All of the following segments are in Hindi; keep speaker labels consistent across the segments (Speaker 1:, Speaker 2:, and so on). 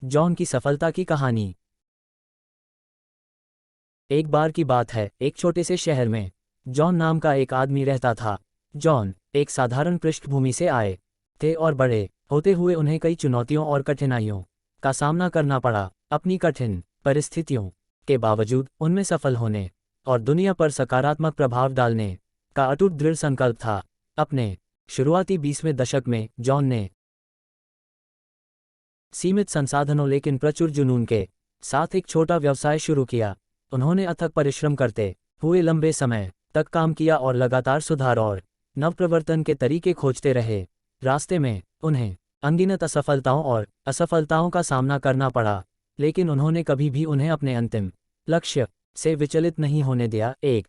Speaker 1: जॉन की सफलता की कहानी। एक बार की बात है, एक छोटे से शहर में जॉन नाम का एक आदमी रहता था। जॉन एक साधारण पृष्ठभूमि से आए थे और बड़े होते हुए उन्हें कई चुनौतियों और कठिनाइयों का सामना करना पड़ा। अपनी कठिन परिस्थितियों के बावजूद उनमें सफल होने और दुनिया पर सकारात्मक प्रभाव डालने का अटूट दृढ़ संकल्प था। अपने शुरुआती 20वें दशक में जॉन ने सीमित संसाधनों लेकिन प्रचुर जुनून के साथ एक छोटा व्यवसाय शुरू किया। उन्होंने अथक परिश्रम करते हुए लंबे समय तक काम किया और लगातार सुधार और नवप्रवर्तन के तरीके खोजते रहे। रास्ते में उन्हें अनगिनत असफलताओं और असफलताओं का सामना करना पड़ा, लेकिन उन्होंने कभी भी उन्हें अपने अंतिम लक्ष्य से विचलित नहीं होने दिया। एक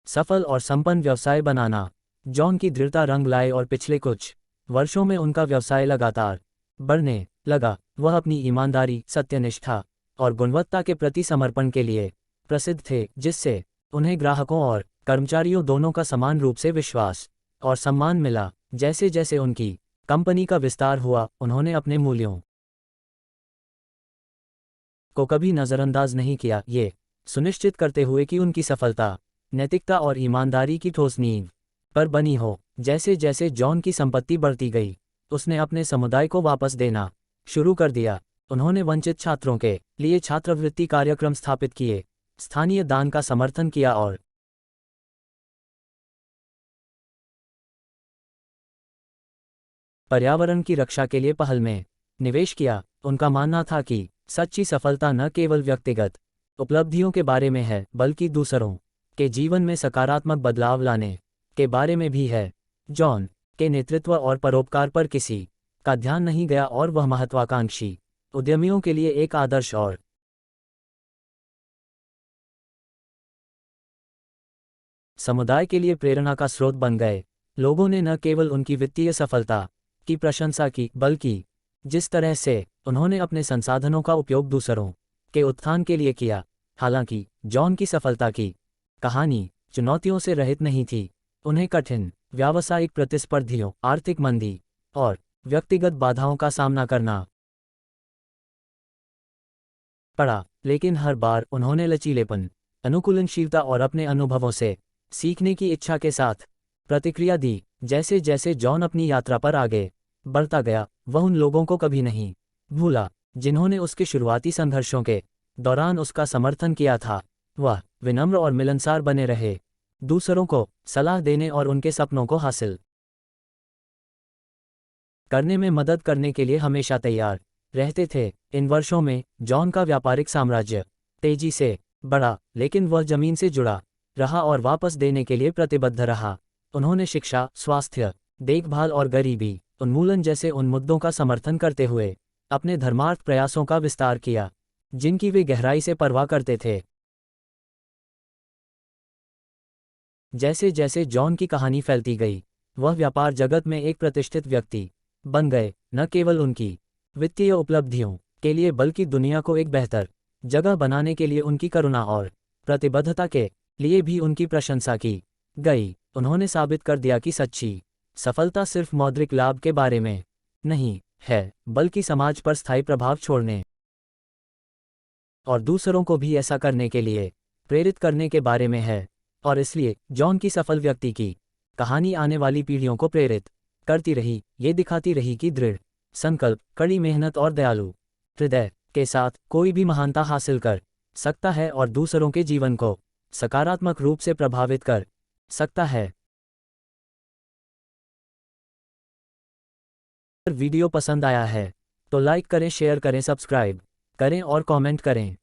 Speaker 1: सफल और संपन्न व्यवसाय बनाना जॉन की दृढ़ता रंग लाए और पिछले कुछ वर्षों में उनका व्यवसाय लगातार बढ़ने लगा। वह अपनी ईमानदारी, सत्यनिष्ठा और गुणवत्ता के प्रति समर्पण के लिए प्रसिद्ध थे, जिससे उन्हें ग्राहकों और कर्मचारियों दोनों का समान रूप से विश्वास और सम्मान मिला। जैसे जैसे उनकी कंपनी का विस्तार हुआ, उन्होंने अपने मूल्यों को कभी नज़रअंदाज नहीं किया, ये सुनिश्चित करते हुए कि उनकी सफलता नैतिकता और ईमानदारी की ठोस नींव पर बनी हो। जैसे जैसे जॉन की संपत्ति बढ़ती गई, उसने अपने समुदाय को वापस देना शुरू कर दिया। उन्होंने वंचित छात्रों के लिए छात्रवृत्ति कार्यक्रम स्थापित किए, स्थानीय दान का समर्थन किया और पर्यावरण की रक्षा के लिए पहल में निवेश किया। उनका मानना था कि सच्ची सफलता न केवल व्यक्तिगत उपलब्धियों के बारे में है, बल्कि दूसरों के जीवन में सकारात्मक बदलाव लाने के बारे में भी है। जॉन के नेतृत्व और परोपकार पर किसी का ध्यान नहीं गया और वह महत्वाकांक्षी उद्यमियों के लिए एक आदर्श और समुदाय के लिए प्रेरणा का स्रोत बन गए। लोगों ने न केवल उनकी वित्तीय सफलता की प्रशंसा की, बल्कि जिस तरह से उन्होंने अपने संसाधनों का उपयोग दूसरों के उत्थान के लिए किया। हालांकि जॉन की सफलता की कहानी चुनौतियों से रहित नहीं थी। उन्हें कठिन व्यावसायिक प्रतिस्पर्धियों, आर्थिक मंदी और व्यक्तिगत बाधाओं का सामना करना पड़ा, लेकिन हर बार उन्होंने लचीलेपन, अनुकूलनशीलता और अपने अनुभवों से सीखने की इच्छा के साथ प्रतिक्रिया दी। जैसे जैसे जॉन अपनी यात्रा पर आगे बढ़ता गया, वह उन लोगों को कभी नहीं भूला जिन्होंने उसके शुरुआती संघर्षों के दौरान उसका समर्थन किया था। वह विनम्र और मिलनसार बने रहे, दूसरों को सलाह देने और उनके सपनों को हासिल करने में मदद करने के लिए हमेशा तैयार रहते थे। इन वर्षों में जॉन का व्यापारिक साम्राज्य तेजी से बढ़ा, लेकिन वह जमीन से जुड़ा रहा और वापस देने के लिए प्रतिबद्ध रहा। उन्होंने शिक्षा, स्वास्थ्य देखभाल और गरीबी उन्मूलन जैसे उन मुद्दों का समर्थन करते हुए अपने धर्मार्थ प्रयासों का विस्तार किया, जिनकी वे गहराई से परवाह करते थे। जैसे जैसे जॉन की कहानी फैलती गई, वह व्यापार जगत में एक प्रतिष्ठित व्यक्ति बन गए, न केवल उनकी वित्तीय उपलब्धियों के लिए, बल्कि दुनिया को एक बेहतर जगह बनाने के लिए उनकी करुणा और प्रतिबद्धता के लिए भी उनकी प्रशंसा की गई। उन्होंने साबित कर दिया कि सच्ची सफलता सिर्फ मौद्रिक लाभ के बारे में नहीं है, बल्कि समाज पर स्थायी प्रभाव छोड़ने और दूसरों को भी ऐसा करने के लिए प्रेरित करने के बारे में है। और इसलिए जॉन की सफल व्यक्ति की कहानी आने वाली पीढ़ियों को प्रेरित करती रही। ये दिखाती रही कि दृढ़ संकल्प, कड़ी मेहनत और दयालु हृदय के साथ कोई भी महानता हासिल कर सकता है और दूसरों के जीवन को सकारात्मक रूप से प्रभावित कर सकता है। अगर वीडियो पसंद आया है तो लाइक करें, शेयर करें, सब्सक्राइब करें और कमेंट करें।